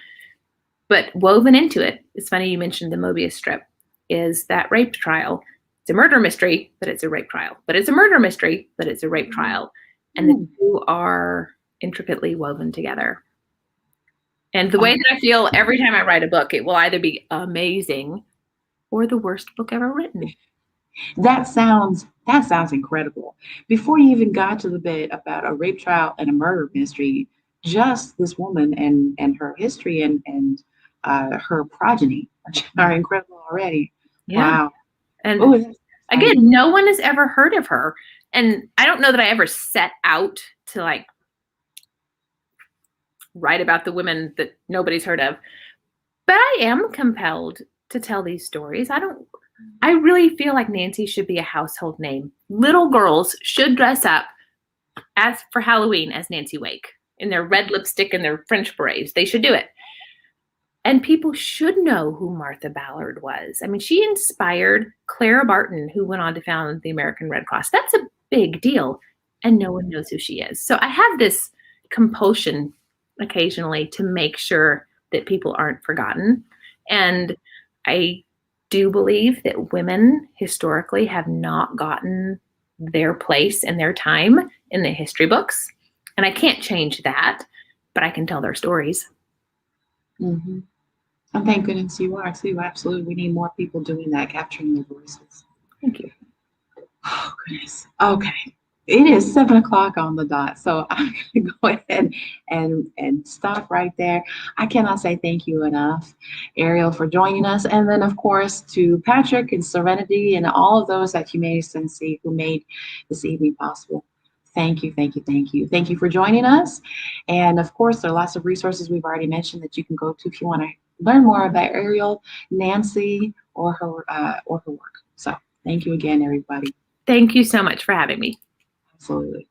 but woven into it, it's funny you mentioned the Mobius strip, is that rape trial. It's a murder mystery, but it's a rape trial. But it's a murder mystery, but it's a rape trial. And the two are intricately woven together. And the way that I feel every time I write a book, it will either be amazing or the worst book ever written. That sounds incredible. Before you even got to the bit about a rape trial and a murder mystery, just this woman and her history and her progeny are incredible already. Yeah. Wow. And again, no one has ever heard of her. And I don't know that I ever set out to like write about the women that nobody's heard of, but I am compelled to tell these stories. I really feel like Nancy should be a household name. Little girls should dress up as for Halloween as Nancy Wake in their red lipstick and their French berets. They should do it. And people should know who Martha Ballard was. I mean, she inspired Clara Barton, who went on to found the American Red Cross. That's a big deal. And no one knows who she is. So I have this compulsion occasionally to make sure that people aren't forgotten. And I do believe that women historically have not gotten their place and their time in the history books. And I can't change that, but I can tell their stories. Mm-hmm. And thank goodness you are too. Absolutely. We need more people doing that, capturing their voices. Thank you. Oh, goodness. Okay. It is 7 o'clock on the dot, so I'm going to go ahead and stop right there. I cannot say thank you enough, Ariel, for joining us, and then of course to Patrick and Serenity and all of those at Humane Sensi who made this evening possible. Thank you, thank you, thank you, thank you for joining us. And of course, there are lots of resources we've already mentioned that you can go to if you want to learn more about Ariel, Nancy, or her work. So thank you again, everybody. Thank you so much for having me. Absolutely.